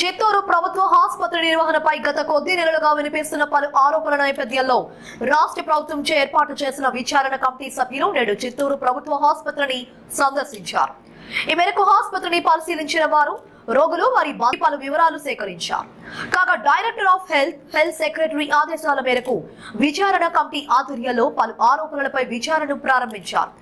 చిత్తూరు ప్రభుత్వ ఆసుపత్రి నిర్వహణపై గత కొద్ది నెలలుగా వినిపిస్తున్న పలు ఆరోపణల నేపథ్యంలో రాష్ట్ర ప్రభుత్వంచే ఏర్పాటు చేసిన విచారణ కమిటీ సభ్యులు నేడు చిత్తూరు ప్రభుత్వ ఆసుపత్రిని సందర్శించారు. ఈ మేరకు ఆసుపత్రిని పరిశీలించిన వారు రోగులు వారి పలు వివరాలు సేకరించారు. కాగా డైరెక్టర్ ఆఫ్ హెల్త్ సెక్రటరీ ఆదేశాల మేరకు విచారణ కమిటీ ఆధ్వర్యంలో పలు ఆరోపణలపై విచారణను ప్రారంభించారు.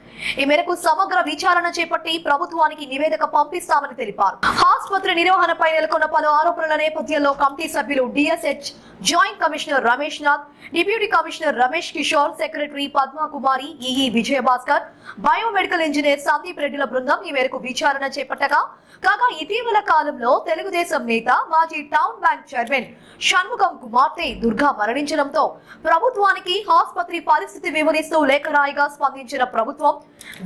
ఈ మేరకు సమగ్ర విచారణ చేపట్టి ప్రభుత్వానికి నివేదిక పంపిస్తామని తెలిపారు. ఆసుపత్రి నిర్వహణపై నెలకొన్న పలు ఆరోపణల నేపథ్యంలో కమిటీ సభ్యులు DSH joint commissioner Ramesh Nath, deputy commissioner Ramesh Kishore, secretary Padmakumari, EE Vijayabhaskar, biomedical engineer Sandeep రెడ్డిల బృందం ఈ మేరకు విచారణ చేపట్టగా, కాగా ఇటీవల కాలంలో తెలుగుదేశం నేత మాజీ టౌన్ బ్యాంక్ చైర్మన్ షణ్ముఖం కుమార్తె దుర్గా మరణించడంతో ప్రభుత్వానికి ఆసుపత్రి పరిస్థితి వివరిస్తూ లేఖ రాయిగా స్పందించిన ప్రభుత్వం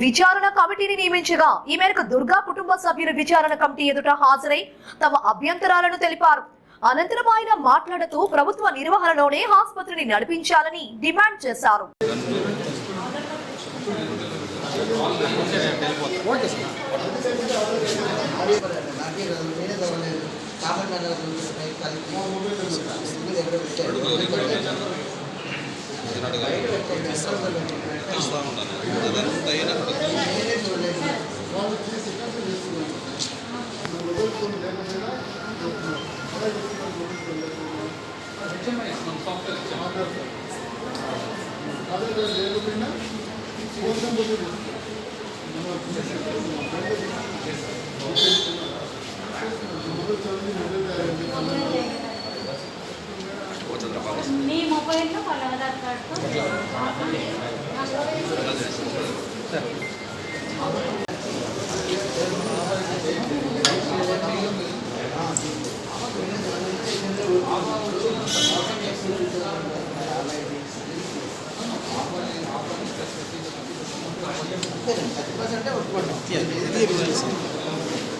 విచారణ కమిటీని నియమించగా, ఈ మేరకు దుర్గా కుటుంబ సభ్యులు విచారణ కమిటీ ఎదుట హాజరై తమ అభ్యంతరాలను తెలిపారు. అనంతరం ఆయన మాట్లాడుతూ ప్రభుత్వ నిర్వహణలోనే ఆసుపత్రిని నడిపించాలని డిమాండ్ చేశారు. మీ మొబైల్లో వాళ్ళ ఆధార్ కార్డు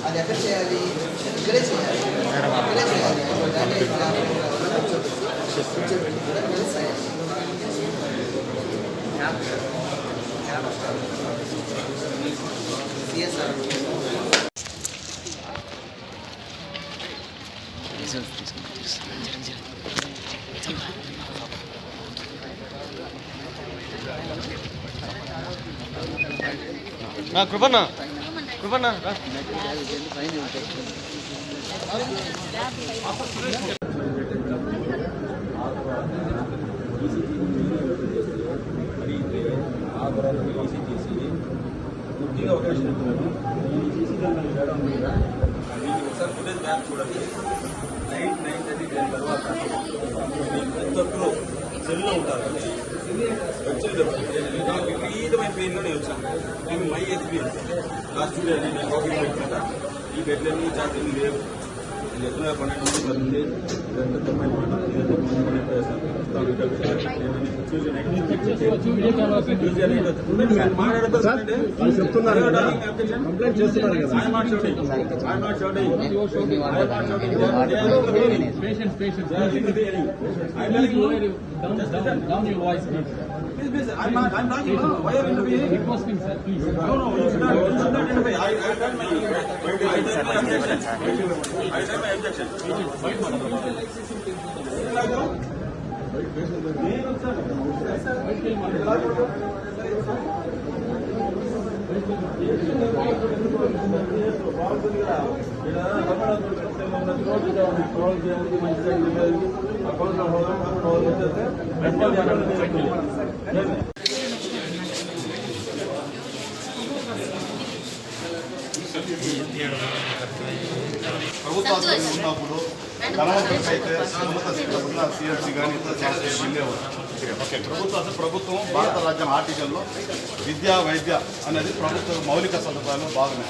అది ఎక్కడ చేయాలి? ఇక్కడే చేయాలి. కృపన్న కృపన్న కొద్దిగా అవకాశం ఇస్తున్నాను. ఈ సీసీ కెమెరా చేయడం మీద ఒకసారి ఫుటేజ్ బ్యాక్ చూడండి. నైట్ 9:30 10 తర్వాత ఎంతలో సెల్లో ఉంటారు. విపరీతమైన పెయిన్లోనే వచ్చాను. నేను మై ఎక్స్పీరియన్స్ లాస్ట్ డే నేను కాఫీ పెట్టుకుంటా. ఈ బెడ్లన్నీ ఛార్జింగ్ లేవు. నేను ఎక్కడ 12 మంది పడుతుంది. ఇదంతా 90 చెప్తున్నారు కదా, కంప్లైంట్ చేస్తున్నారు కదా. I'm talking. Why are you requesting, sir? Please. No, you should not. You should not identify. I done my objection. ప్రభుత్వాలు ఉన్నప్పుడు ధనవంతులకు అయితే సిఎస్సి కానీ ఇతర సంస్థలు వెళ్ళేవారు. ప్రభుత్వం భారత రాజ్యాంగ ఆర్టికల్లో విద్య వైద్య అనేది ప్రభుత్వ మౌలిక సదుపాయాలు భాగమే.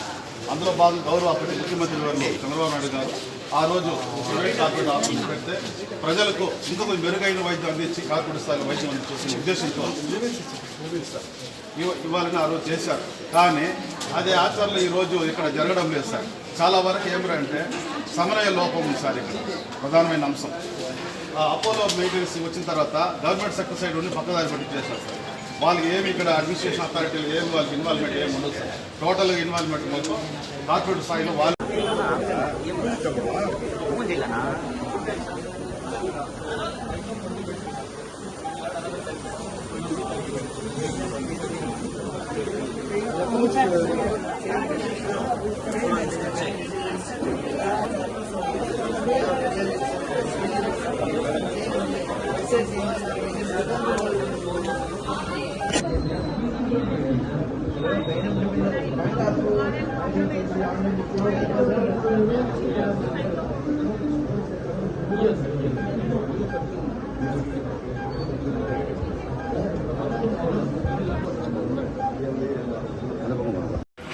అందులో భాగంగా గౌరవ అప్పటి ముఖ్యమంత్రి గారు చంద్రబాబు నాయుడు గారు ఆ రోజు ప్రైవేట్ కార్పొరేట్ హాస్పిటల్ పెడితే ప్రజలకు ఇంకా కొంచెం మెరుగైన వైద్యం అందించి కార్పొరేట్ స్థాయిలో వైద్యం అందించేసిన ఉద్దేశంతో ఇవ్వాలని ఆ రోజు చేశారు. కానీ అదే ఆచరణలో ఈరోజు ఇక్కడ జరగడం లేదు సార్. చాలా వరకు ఏమిటంటే సమన్వయ లోపం ఉంది సార్. ఇక్కడ ప్రధానమైన అంశం అపోలో మెయింటెనెన్స్ వచ్చిన తర్వాత గవర్నమెంట్ సెక్టర్ సైడ్ ఉండి పక్కదారి పట్టి చేశారు సార్. వాళ్ళకి ఏమి ఇక్కడ అడ్మినిస్ట్రేషన్ అథారిటీలు ఏమి వాళ్ళకి ఇన్వాల్వ్మెంట్ ఏమి ఉండదు సార్. టోటల్గా ఇన్వాల్వ్మెంట్ మొత్తం కార్పొరేట్ స్థాయిలో వాళ్ళు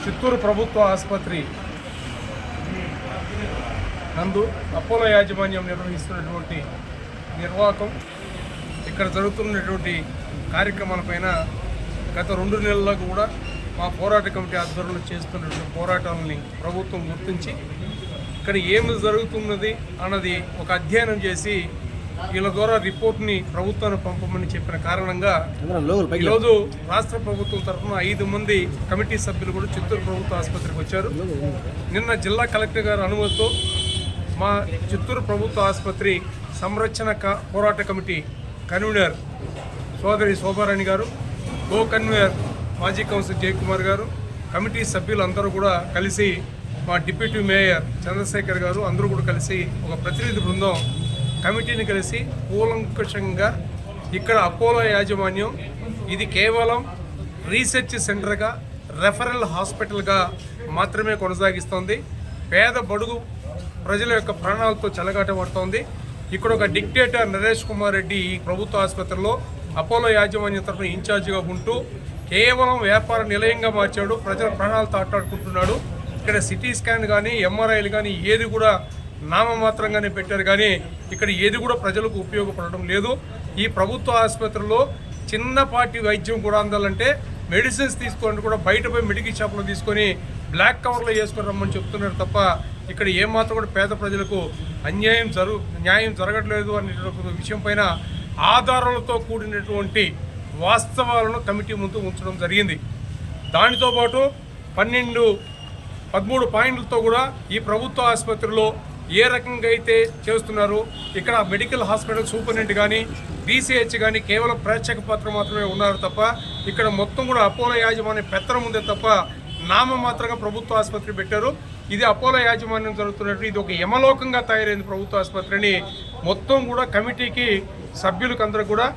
చిత్తూరు ప్రభుత్వ ఆసుపత్రి నందు అపోలో యాజమాన్యం నిర్వహిస్తున్నటువంటి నిర్వాహకం ఇక్కడ జరుగుతున్నటువంటి కార్యక్రమాలపైన గత 2 నెలల్లో కూడా మా పోరాట కమిటీ ఆధ్వర్యంలో చేస్తున్నటువంటి పోరాటాలని ప్రభుత్వం గుర్తించి ఇక్కడ ఏమి జరుగుతున్నది అన్నది ఒక అధ్యయనం చేసి వీళ్ళ ద్వారా రిపోర్ట్ని ప్రభుత్వానికి పంపమని చెప్పిన కారణంగా ఈరోజు రాష్ట్ర ప్రభుత్వం తరఫున 5 మంది కమిటీ సభ్యులు కూడా చిత్తూరు ప్రభుత్వ ఆసుపత్రికి వచ్చారు. నిన్న జిల్లా కలెక్టర్ గారి అనుమతితో మా చిత్తూరు ప్రభుత్వ ఆసుపత్రి సంరక్షణ పోరాట కమిటీ కన్వీనర్ సోదరి శోభారాణి గారు, కో కన్వీనర్ మాజీ కౌన్సిలర్ జయకుమార్ గారు, కమిటీ సభ్యులందరూ కూడా కలిసి మా డిప్యూటీ మేయర్ చంద్రశేఖర్ గారు అందరూ కూడా కలిసి ఒక ప్రతినిధి బృందం కమిటీని కలిసి కూలంకషంగా ఇక్కడ అపోలో యాజమాన్యం ఇది కేవలం రీసెర్చ్ సెంటర్గా రెఫరల్ హాస్పిటల్గా మాత్రమే కొనసాగిస్తోంది. పేద బడుగు ప్రజల యొక్క ప్రాణాలతో చెలగాటపడుతోంది. ఇక్కడ ఒక డిక్టేటర్ నరేష్ కుమార్ రెడ్డి ఈ ప్రభుత్వ ఆసుపత్రిలో అపోలో యాజమాన్యం తరఫున ఇన్ఛార్జిగా ఉంటూ కేవలం వ్యాపార నిలయంగా మార్చాడు. ప్రజల ప్రాణాలతో ఆటాడుకుంటున్నాడు. ఇక్కడ సిటీ స్కాన్ కానీ ఎంఆర్ఐలు కానీ ఏది కూడా నామమాత్రంగానే పెట్టారు కానీ ఇక్కడ ఏది కూడా ప్రజలకు ఉపయోగపడడం లేదు. ఈ ప్రభుత్వ ఆసుపత్రిలో చిన్నపాటి వైద్యం కూడా అందాలంటే మెడిసిన్స్ తీసుకోవాలంటే కూడా బయట పోయి మెడికల్ షాప్లో తీసుకొని బ్లాక్ కవర్లో వేసుకొని రమ్మని చెప్తున్నారు తప్ప ఇక్కడ ఏమాత్రం కూడా పేద ప్రజలకు న్యాయం జరగట్లేదు అనే విషయం పైన ఆధారాలతో కూడినటువంటి వాస్తవాలను కమిటీ ముందు ఉంచడం జరిగింది. దానితో పాటు 13 పాయింట్లతో కూడా ఈ ప్రభుత్వ ఆసుపత్రిలో ఏ రకంగా అయితే చేస్తున్నారు, ఇక్కడ మెడికల్ హాస్పిటల్ సూపరింటెండెంట్ కానీ డీసీహెచ్ కానీ కేవలం ప్రేక్షక పాత్ర మాత్రమే ఉన్నారు తప్ప ఇక్కడ మొత్తం కూడా అపోలో యాజమాన్యం పెత్తనం ఉందే తప్ప నామమాత్రంగా ప్రభుత్వ ఆసుపత్రి పెట్టారు. ఇది అపోలో యాజమాన్యం జరుగుతున్నట్టు ఇది ఒక యమలోకంగా తయారైంది ప్రభుత్వ ఆసుపత్రిని. మొత్తం కూడా కమిటీకి సభ్యులకు అందరూ కూడా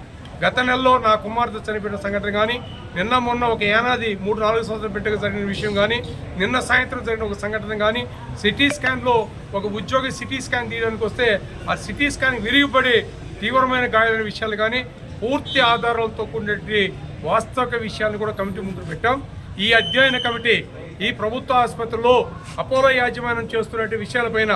గత నెలలో నా కుమార్తె చనిపోయిన సంఘటన కానీ, నిన్న మొన్న ఒక ఏనాది 3-4 సంవత్సరాల బిడ్డగా జరిగిన విషయం కానీ, నిన్న సాయంత్రం జరిగిన ఒక సంఘటన కానీ, సిటీ స్కాన్లో ఒక ఉద్యోగి సిటీ స్కాన్ తీయడానికి వస్తే ఆ సిటీ స్కాన్ విరిగిపడి తీవ్రమైన గాయాలైన విషయాలు కానీ పూర్తి ఆధారాలతో కూడినటువంటి వాస్తవిక విషయాలను కూడా కమిటీ ముందు పెట్టాం. ఈ అధ్యయన కమిటీ ఈ ప్రభుత్వ ఆసుపత్రిలో అపోలో యాజమాన్యం చేస్తున్న విషయాలపైన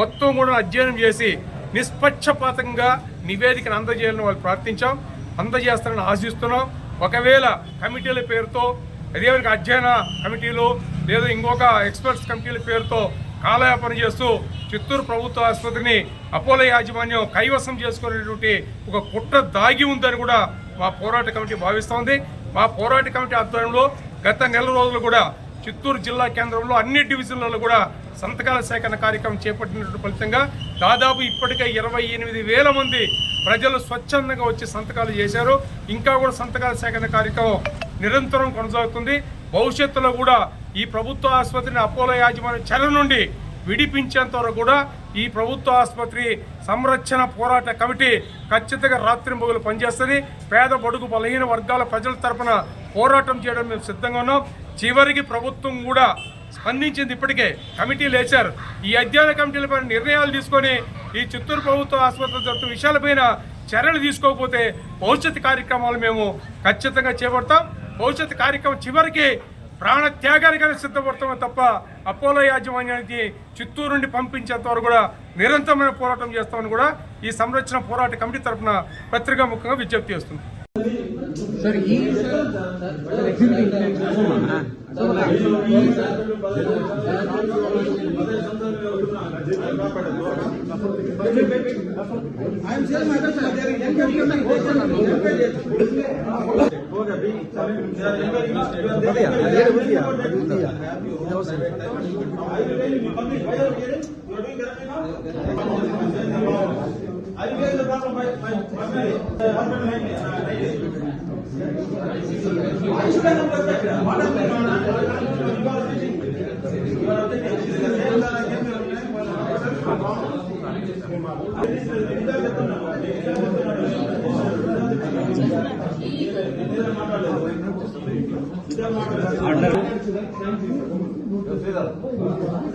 మొత్తం కూడా అధ్యయనం చేసి నిష్పక్షపాతంగా నివేదికను అందజేయాలని వాళ్ళు ప్రార్థించాం. అందజేస్తారని ఆశిస్తున్నాం. ఒకవేళ కమిటీల పేరుతో అదేవిధంగా అధ్యయన కమిటీలు లేదా ఇంకొక ఎక్స్పర్ట్స్ కమిటీల పేరుతో కాలయాపన చేస్తూ చిత్తూరు ప్రభుత్వ ఆసుపత్రిని అపోలో యాజమాన్యం కైవసం చేసుకునేటువంటి ఒక కుట్ర దాగి ఉందని కూడా మా పోరాట కమిటీ భావిస్తోంది. మా పోరాట కమిటీ ఆధ్వర్యంలో గత నెల రోజులు కూడా చిత్తూరు జిల్లా కేంద్రంలో అన్ని డివిజన్లలో కూడా సంతకాల సేకరణ కార్యక్రమం చేపట్టినటువంటి ఫలితంగా దాదాపు ఇప్పటికే 28,000 మంది ప్రజలు స్వచ్ఛందంగా వచ్చి సంతకాలు చేశారు. ఇంకా కూడా సంతకాల సేకరణ కార్యక్రమం నిరంతరం కొనసాగుతుంది. భవిష్యత్తులో కూడా ఈ ప్రభుత్వ ఆసుపత్రిని అపోలో యాజమాన్య చెర నుండి విడిపించేంత వరకు కూడా ఈ ప్రభుత్వ ఆసుపత్రి సంరక్షణ పోరాట కమిటీ ఖచ్చితంగా రాత్రింబగలు పనిచేస్తుంది. పేద బడుగు బలహీన వర్గాల ప్రజల తరపున పోరాటం చేయడం మేము సిద్ధంగా ఉన్నాం. చివరికి ప్రభుత్వం కూడా స్పందించింది. ఇప్పటికే కమిటీలు వేశారు. ఈ అధ్యయన కమిటీలపై నిర్ణయాలు తీసుకొని ఈ చిత్తూరు ప్రభుత్వ ఆసుపత్రి జరుగుతున్న విషయాలపైన చర్యలు తీసుకోకపోతే భవిష్యత్ కార్యక్రమాలు మేము ఖచ్చితంగా చేపడతాం. భవిష్యత్ కార్యక్రమం చివరికి ప్రాణ త్యాగానికైనా సిద్ధపడతామే తప్ప అపోలో యాజమాన్యానికి చిత్తూరు నుండి పంపించేంత వరకు కూడా నిరంతరమైన పోరాటం చేస్తామని కూడా ఈ సంరక్షణ పోరాట కమిటీ తరఫున పత్రికా ముఖంగా విజ్ఞప్తి చేస్తుంది. I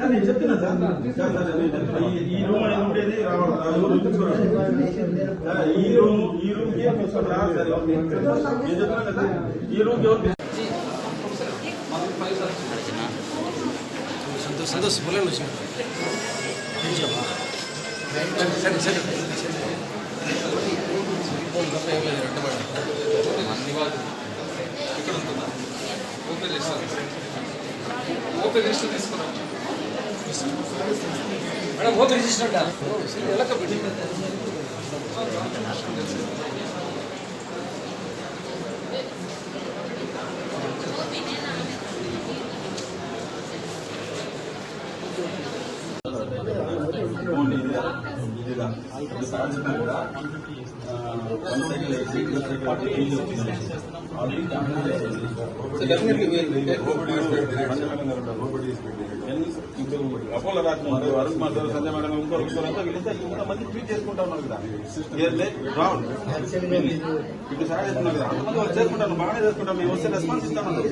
నేను చెప్తున్నా సార్ ఈ రూమ్ అనేది ఉండేది ఈ రూమ్ రావాలి సార్ నేను చెప్తున్నా కదా ఈ రూమ్ ఎవరు సంతోష్ బోలేను వచ్చిన సరే సరే ఇక్కడ ఉంటుందా ఓపెన్ చేస్తాను ఓపెన్ రిజిస్టర్ తీసుకున్నాం మేడం ఓపెన్ రిజిస్టర్ ఎలా పెట్టి అపోలో రాకుండా అరుణ్ మాధవ్ సంజయ్ మేడం ఇంకోరంతా వీళ్ళంతా ఇంతమంది ట్రీట్ చేసుకుంటా ఉన్నారు కదా రావుండ్ ఇప్పుడు సార్ చేస్తున్నారు కదా అంతమంది వాళ్ళు చేసుకుంటాను బాగానే చేసుకుంటాం మేము వస్తే రెస్పాన్స్ ఇస్తామన్నారు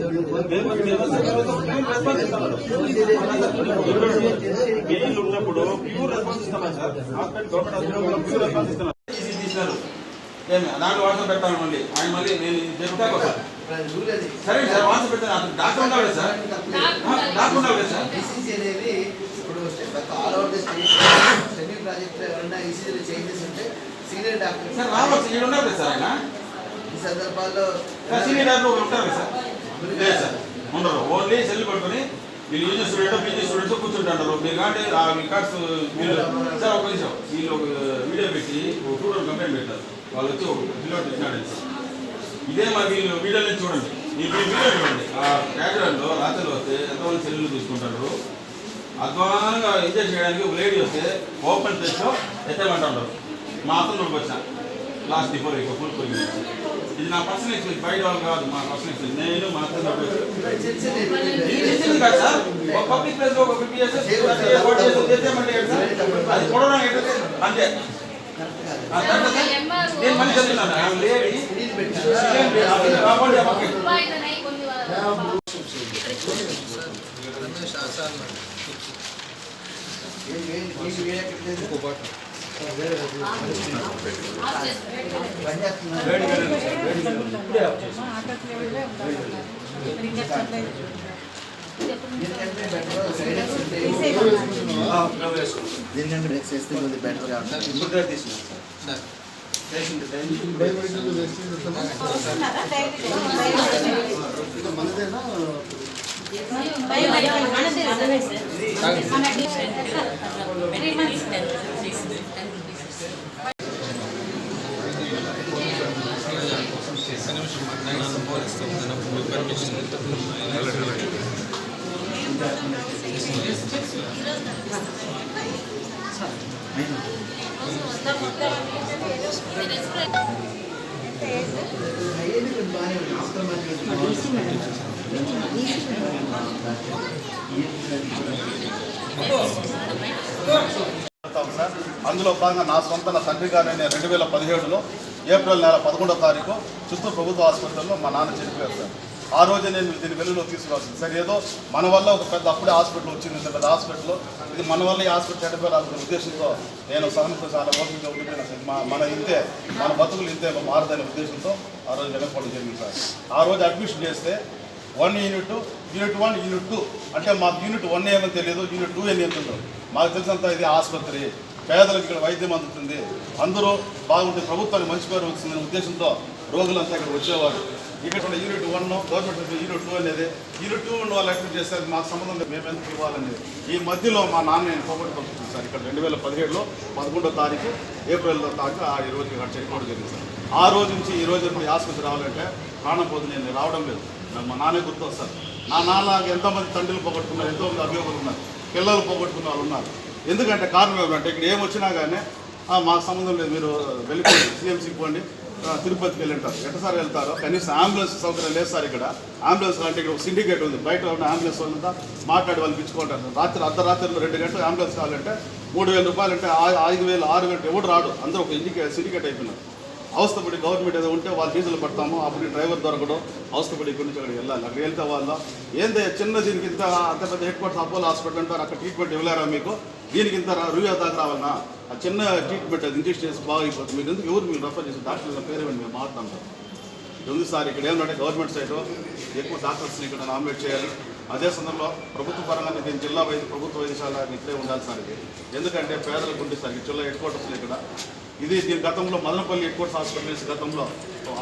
రెస్పాన్స్ ఇస్తామన్నారు మెయిన్ ఉన్నప్పుడు ప్యూర్ రెస్పాన్స్ ఇస్తామన్నారు sir hospital government hospital pure response ఇస్తున్నారు తీసినారు ఏమి దాంట్లో వాట్సాప్ పెట్టాను మళ్ళీ ఆయన మళ్ళీ నేను చెప్తాను సార్ సరే సార్ వాట్సాప్ పెట్టాను డాక్టర్ ఉండాలి సార్ డాక్టర్ ఉండాలి సార్ ఈసీజీ అనేది ఇప్పుడు all over the state semi project ఎవరైనా ఈసీజీలో చేంజెస్ ఉంటే సీనియర్ డాక్టర్ సార్ రావచ్చు ఇక్కడ ఉండాలి సార్ ఆయన ఈ సందర్భాల్లో సీనియర్ డాక్టర్ ఒకరు ఉంటారు సార్ లేదు సార్ ఉండరు ఓన్లీ సెల్ పట్టుకొని వీళ్ళు యూజీ స్టూడెంట్ పీజీ స్టూడెంట్స్ కూర్చుంటారు మీరు కాబట్టి ఆ రికార్డ్స్ మీరు సార్ ఒక నిమిషం వీళ్ళు ఒక వీడియో పెట్టి ఒక స్టూడెంట్ కంప్లైంట్ పెట్టారు వాళ్ళు వచ్చి ఒక పిల్లలు ఇచ్చినాడు ఇదే మా వీళ్ళు వీడియోని చూడండి ఈ వీడియో చూడండి ఆ బ్యాక్గ్రౌండ్లో రాత్రి వస్తే ఎంతమంది సెల్లు తీసుకుంటారు అధ్వానంగా ఎంజాయ్ చేయడానికి ఒక లేడీ వస్తే ఓపెన్ చేస్తూ ఎత్తమంటారు మా అతను వచ్చా లాస్ట్ బిఫోర్ ఇక ఫుల్ పోయింది ఇది నా పర్సనల్ ఎక్స్పీరియన్స్ బయట వాళ్ళు కాదు మా పర్సనల్ ఎక్స్పీరియన్స్ నేను మా అతను కాదు సార్ ఒక పబ్లిక్ ప్లేస్ లో ఒక 50 years చేసేమంటే అది కొడడానికి అంతే నేను మళ్ళీ చెప్తున్నాను లేడీ దీనికంటే బ్రేక్ చేస్తే కొద్దిగా బెటర్గా ఉంటుంది అందులో భాగంగా నా సొంత నా తండ్రి గారిని 2017లో ఏప్రిల్ నెల 11వ తారీఖు చిత్తూరు ప్రభుత్వ హాస్పిటల్లో మా నాన్న చనిపోయారు సార్. ఆ రోజే నేను దీన్ని వెలుగులో తీసుకురావచ్చు సార్. ఏదో మన వల్ల ఒక పెద్ద అప్పుడే హాస్పిటల్ వచ్చింది, ఇంత పెద్ద హాస్పిటల్లో ఇది మన వల్ల ఈ హాస్పిటల్ చెడిపోయాలనే ఉద్దేశంతో నేను సహనంతో చాలా ఓపికగా ఉండిపోయినా సార్. మన ఇంతే మన బతుకులు ఇంతే మారదనే ఉద్దేశంతో ఆ రోజు వెనకపోవడం జరిగింది సార్. ఆ రోజు అడ్మిషన్ చేస్తే 1 యూనిట్, యూనిట్ 1, యూనిట్ 2 అంటే మాకు యూనిట్ 1 ఏమని తెలియదు, యూనిట్ 2 అని ఎంతుందో మాకు తెలిసినంత ఇది ఆసుపత్రి, పేదలకు ఇక్కడ వైద్యం అందుతుంది, అందరూ బాగుంటుంది, ప్రభుత్వానికి మంచి పేరు వస్తుందనే ఉద్దేశంతో రోగులంతా ఇక్కడ వచ్చేవారు. ఇక్కడ యూనిట్ 1 గవర్నమెంట్ యూనిట్ 2 అనేది యూనిట్ 2 ఉన్న వాళ్ళు అడ్మిట్ చేస్తారు, మాకు సంబంధం లేదు, మేము ఎందుకు ఇవ్వాలనేది. ఈ మధ్యలో మా నాన్న నేను పోగొట్టు పంపించాను సార్. ఇక్కడ 2017లో 11వ తారీఖు ఏప్రిల్లో తారీఖు ఈ రోజు ఇక్కడ చనిపోవడం జరిగింది సార్. ఆ రోజు నుంచి ఈ రోజు ఈ ఆసుపత్రి రావాలంటే ప్రాణం పోతుంది, నేను రావడం లేదు. మా నాన్నే గుర్తు వస్తారు. నా నాన్న ఎంతోమంది తండ్రులు పోగొట్టుకున్నారు, ఎంతోమంది అభియోగులు ఉన్నారు, పిల్లలు పోగొట్టుకున్న వాళ్ళు ఉన్నారు. ఎందుకంటే కారణం ఏమంటే ఇక్కడ ఏమొచ్చినా కానీ మాకు సంబంధం లేదు, మీరు వెళ్ళిపోండి సిఎంసీకి పోండి, తిరుపతికి వెళ్ళింటారు. ఎట్లా సార్ వెళ్తారో? కనీసం అంబులెన్స్ సౌకర్యం లేదు సార్ ఇక్కడ. అంబులెన్స్ అంటే ఇక్కడ ఒక సిండికేట్ ఉంది, బయట ఉన్న అంబులెన్స్ వాళ్ళంతా మాట్లాడి వాళ్ళు పిచ్చుకుంటారు. రాత్రి అర్ధరాత్రిలో 2 గంటలు అంబులెన్స్ కావాలంటే 3,000 రూపాయలు అంటే 5,000 6,000 ఎవడు రాడు, అందరూ ఒక సిండికేట్ అయిపోయినారు. అవస్థపడి గవర్నమెంట్ ఏదో ఉంటే వాళ్ళు డీజిల్ పడతాము, అప్పుడు డ్రైవర్ దొరకడం, అవస్థపడి ఇక్కడి నుంచి అక్కడికి వెళ్ళాలి. అక్కడ వెళ్తే వాళ్ళు ఏందే చిన్న దీనికి ఇంత అంత పెద్ద హెడ్ క్వార్టర్స్ అపోలో హాస్పిటల్ అంటారు, అక్కడ ట్రీట్మెంట్ ఇవ్వలేరా మీకు? దీనికి ఇంత రూయా దాకా రావాలన్నా? ఆ చిన్న ట్రీట్మెంట్ అది ఇంజెక్షన్ చేసి బాగా అయిపోతుంది. మీరు ఎందుకు ఎవరు మీరు రెఫర్ చేసి డాక్టర్ పేరు మేము మాట్లాడతాం సార్. ఇది ఉంది సార్, ఇక్కడ ఏమంటే గవర్నమెంట్ సైడ్ ఎక్కువ డాక్టర్స్ని ఇక్కడ నామినేట్ చేయాలి. అదే సందర్భంలో ప్రభుత్వ పరంగా దీని జిల్లా ప్రభుత్వ వైద్యశాల ఇక్కడే ఉండాలి సార్. ఇది ఎందుకంటే పేదలకు ఉంటే సార్ జిల్లా హెడ్ క్వార్టర్స్లో ఇక్కడ ఇది దీని గతంలో మదనపల్లి హెడ్ క్వార్టర్స్ హాస్పిటల్స్ గతంలో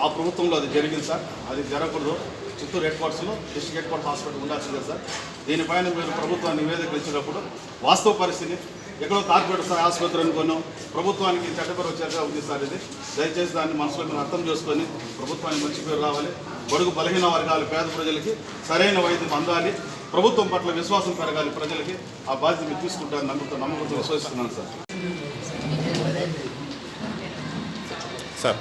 ఆ ప్రభుత్వంలో అది జరిగింది సార్. అది జరగకూడదు. చిత్తూరు హెడ్ క్వార్టర్స్లో డిస్ట్రిక్ట్ హెడ్ క్వార్టర్స్ హాస్పిటల్ ఉండాల్సిందే సార్. దీనిపైన మీరు ప్రభుత్వాన్ని నివేదిక ఇచ్చినప్పుడు వాస్తవ పరిస్థితి ఎక్కడో కార్పొరేట్ ఆసుపత్రి అనుకోను ప్రభుత్వానికి చట్టపర చర్య ఉంది సార్. ఇది దయచేసి దాన్ని మనసులో మీరు అర్థం చేసుకొని ప్రభుత్వానికి మంచి పేరు రావాలి. బడుగు బలహీన వర్గాలు పేద ప్రజలకి సరైన వైద్యం అందాలి. ప్రభుత్వం పట్ల విశ్వాసం పెరగాలి ప్రజలకి. ఆ బాధ్యత మీరు తీసుకుంటారని నమ్మకంతో విశ్వసిస్తున్నాను సార్. సార్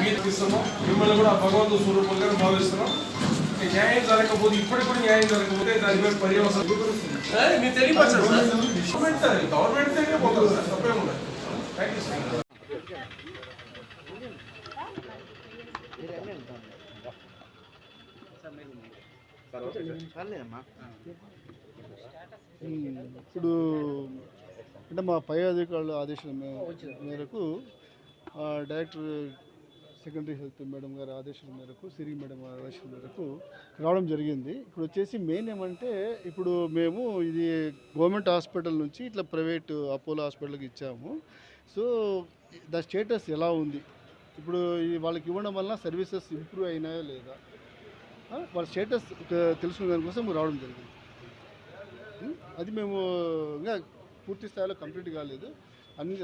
మీరు ఇస్తున్నాం, మిమ్మల్ని కూడా భగవంతు స్వరూపంగా భావిస్తున్నాం. న్యాయం జరగకపోతే ఇప్పటికి కూడా న్యాయం జరగకపోతే దాని మీద పర్యవసానం మీరు తెలియపరచండి సార్. గవర్నమెంట్ దగ్గర పోతుంది సార్, తప్పేముండదు. Thank you sir. ఇప్పుడు అంటే మా పై అధికారుల ఆదేశాల మేరకు డైరెక్టర్ సెకండరీ హెల్త్ మేడం గారి ఆదేశాల మేరకు సిరి మేడం ఆదేశాల మేరకు రావడం జరిగింది. ఇప్పుడు వచ్చేసి మెయిన్ ఏమంటే ఇప్పుడు మేము ఇది గవర్నమెంట్ హాస్పిటల్ నుంచి ఇట్లా ప్రైవేట్ అపోలో హాస్పిటల్కి ఇచ్చాము. సో ద స్టేటస్ ఎలా ఉంది, ఇప్పుడు వాళ్ళకి ఇవ్వడం వల్ల సర్వీసెస్ ఇంప్రూవ్ అయినాయా లేదా, వాళ్ళ స్టేటస్ తెలుసుకునే దానికోసం రావడం జరిగింది. అది మేము ఇంకా పూర్తి స్థాయిలో కంప్లీట్ కాలేదు,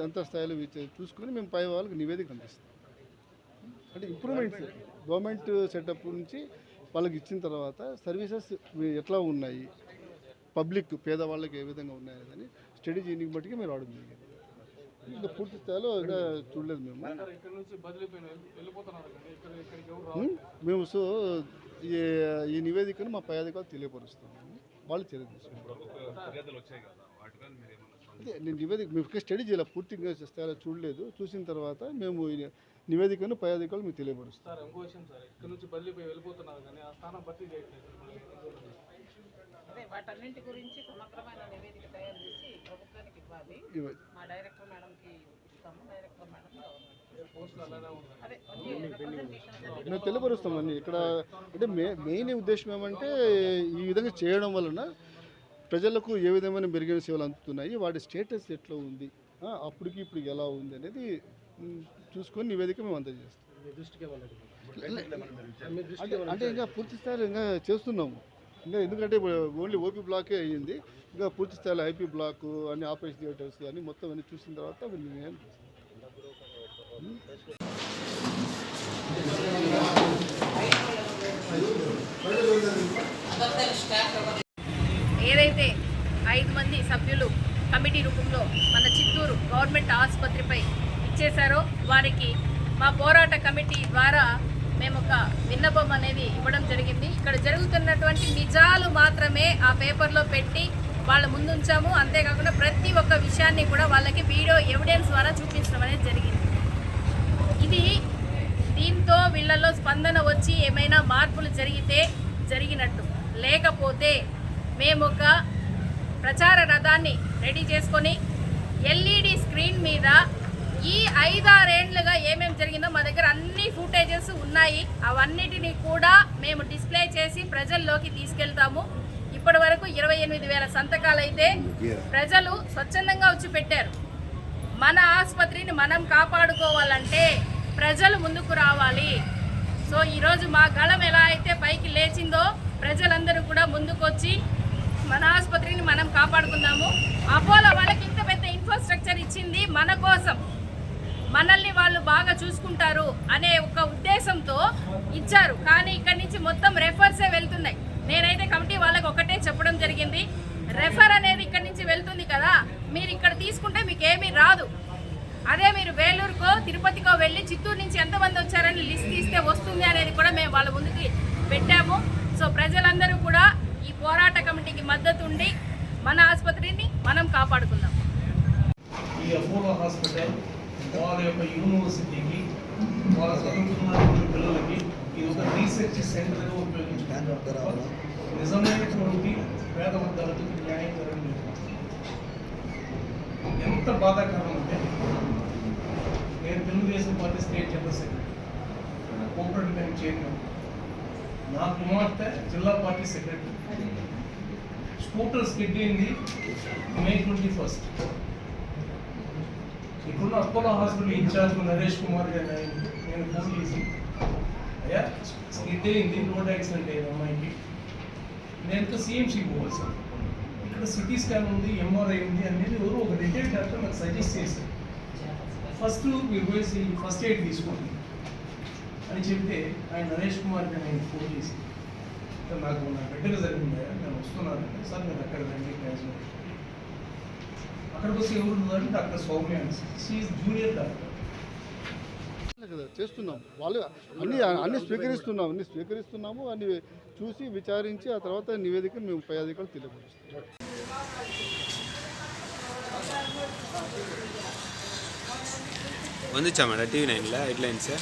అంత స్థాయిలో చూసుకొని మేము పై వాళ్ళకి నివేదిక అందిస్తాం. అంటే ఇంప్రూవ్మెంట్స్ గవర్నమెంట్ సెటప్ నుంచి వాళ్ళకి ఇచ్చిన తర్వాత సర్వీసెస్ ఎట్లా ఉన్నాయి, పబ్లిక్ పేదవాళ్ళకి ఏ విధంగా ఉన్నాయని స్టడీ చేయడానికి బట్టికి మేము రావడం జరిగింది. ఇంకా పూర్తి స్థాయిలో ఇంకా చూడలేదు మేము. సో ఈ నివేదికను మా పై అధికారులు తెలియపరుస్తున్నాము, వాళ్ళు చర్య తీసుకుంటారు. అదే నేను నివేదిక మేము స్టడీ చేయాలి, పూర్తిగా స్థాయిలో చూడలేదు. చూసిన తర్వాత మేము నివేదికను పై అధికారులు మీకు తెలియపరుస్తాం. వాటన్నింటి గురించి సమగ్రమైన నివేదిక తయారు చేసి ప్రభుత్వానికి ఇవ్వాలి. మా డైరెక్టర్ మేడంకి ఇస్తాము. డైరెక్టర్ మేడం మేము తెలియపరుస్తాం అన్నీ ఇక్కడ. అంటే మెయిన్ ఉద్దేశం ఏమంటే ఈ విధంగా చేయడం వలన ప్రజలకు ఏ విధమైన మెరుగైన సేవలు అందుతున్నాయి, వాటి స్టేటస్ ఎట్లా ఉంది, అప్పటికి ఇప్పుడు ఎలా ఉంది అనేది చూసుకొని నివేదిక మేము అందజేస్తాం. అంటే ఇంకా పూర్తి స్థాయిలో ఇంకా చేస్తున్నాము. ఇంకా ఎందుకంటే ఓన్లీ ఓపీ బ్లాకే అయ్యింది, ఇంకా పూర్తి స్థాయిలో ఐపీ బ్లాక్ అన్ని ఆపరేషన్ థియేటర్స్ అన్ని మొత్తం అన్ని చూసిన తర్వాత నిర్ణయం చేస్తాం. ఏదైతే 5 మంది సభ్యులు కమిటీ రూపంలో మన చిత్తూరు గవర్నమెంట్ ఆసుపత్రిపై ఇచ్చేశారో వారికి మా పోరాట కమిటీ ద్వారా మేము ఒక విన్నపం అనేది ఇవ్వడం జరిగింది. ఇక్కడ జరుగుతున్నటువంటి నిజాలు మాత్రమే ఆ పేపర్లో పెట్టి వాళ్ళ ముందుంచాము. అంతేకాకుండా ప్రతి ఒక్క విషయాన్ని కూడా వాళ్ళకి వీడియో ఎవిడెన్స్ ద్వారా చూపించడం అనేది జరిగింది. దీంతో వీళ్ళల్లో స్పందన వచ్చి ఏమైనా మార్పులు జరిగితే జరిగినట్టు, లేకపోతే మేము ఒక ప్రచార రథాన్ని రెడీ చేసుకొని ఎల్ఈడి స్క్రీన్ మీద ఈ 5-6 ఏళ్లుగా ఏమేమి జరిగిందో మా దగ్గర అన్ని ఫుటేజెస్ ఉన్నాయి. అవన్నిటిని కూడా మేము డిస్ప్లే చేసి ప్రజల్లోకి తీసుకెళ్తాము. ఇప్పటి వరకు 28,000 సంతకాలు అయితే ప్రజలు స్వచ్ఛందంగా వచ్చి పెట్టారు. మన ఆసుపత్రిని మనం కాపాడుకోవాలంటే ప్రజలు ముందుకు రావాలి. సో ఈరోజు మా గళం ఎలా అయితే పైకి లేచిందో ప్రజలందరూ కూడా ముందుకొచ్చి మన ఆసుపత్రిని మనం కాపాడుకుందాము. అపోలో వాళ్ళకి ఇంత పెద్ద ఇన్ఫ్రాస్ట్రక్చర్ ఇచ్చింది మన కోసం, మనల్ని వాళ్ళు బాగా చూసుకుంటారు అనే ఒక ఉద్దేశంతో ఇచ్చారు. కానీ ఇక్కడి నుంచి మొత్తం రెఫర్సే వెళ్తున్నాయి. పోరాట కమిటీకి మద్దతు ఉండి మన ఆసుపత్రిని మనం కాపాడుకుందాం. ఈ అపోలో హాస్పిటల్ వాళ్ళ యొక్క యూనివర్సిటీకి వాళ్ళ చదువుతున్నటువంటి పిల్లలకి ఇది ఒక రీసెర్చ్ సెంటర్గా ఉపయోగించుకుంటారు. నిజమైనటువంటి పేద వర్గాలకు న్యాయం జరగలేదు. ఎంత బాధాకరం అంటే నేను Telugu Desam party state general secretary, cooperative bank chairman, నా కుమార్తె జిల్లా పార్టీ సెక్రటరీ. స్కూటర్ స్కిడ్ అయింది May 21. ఇప్పుడున్న Apollo hospital incharge Naresh Kumar గారు నేను ఫోన్ చేసి అయ్యా స్కిడ్ అయింది, రోడ్ యాక్సిడెంట్ అయింది అమ్మాయికి, నేను సిఎంసీ పోవాలి సార్, ఇక్కడ సిటీ స్కాన్ ఉంది, ఎంఆర్ఐ ఉంది అనేది ఎవరు ఒక రిటైర్డ్ డాక్టర్ నాకు సజెస్ట్ చేశారు. ఫస్ట్ మీరు పోయేసి ఫస్ట్ ఎయిడ్ తీసుకోండి అని చెప్తే ఆయన నరేష్ కుమార్ గారు నేను ఫోన్ చేసి నాకు నా బిడ్డగా జరిగిందా, నేను వస్తున్నానంటే సార్ నేను అక్కడ రండి క్లాస్లో. అక్కడికి వచ్చి ఎవరు ఉన్నారంటే doctor Soumya she junior doctor. కదా చేస్తున్నాం, వాళ్ళు అన్ని స్వీకరిస్తున్నాము, అన్ని చూసి విచారించి ఆ తర్వాత నివేదిక మేము పై అధికారులు తెలియపరుస్తాం. வந்துச்சா மேடம் TV9ல ஹெட்லைன்ஸு?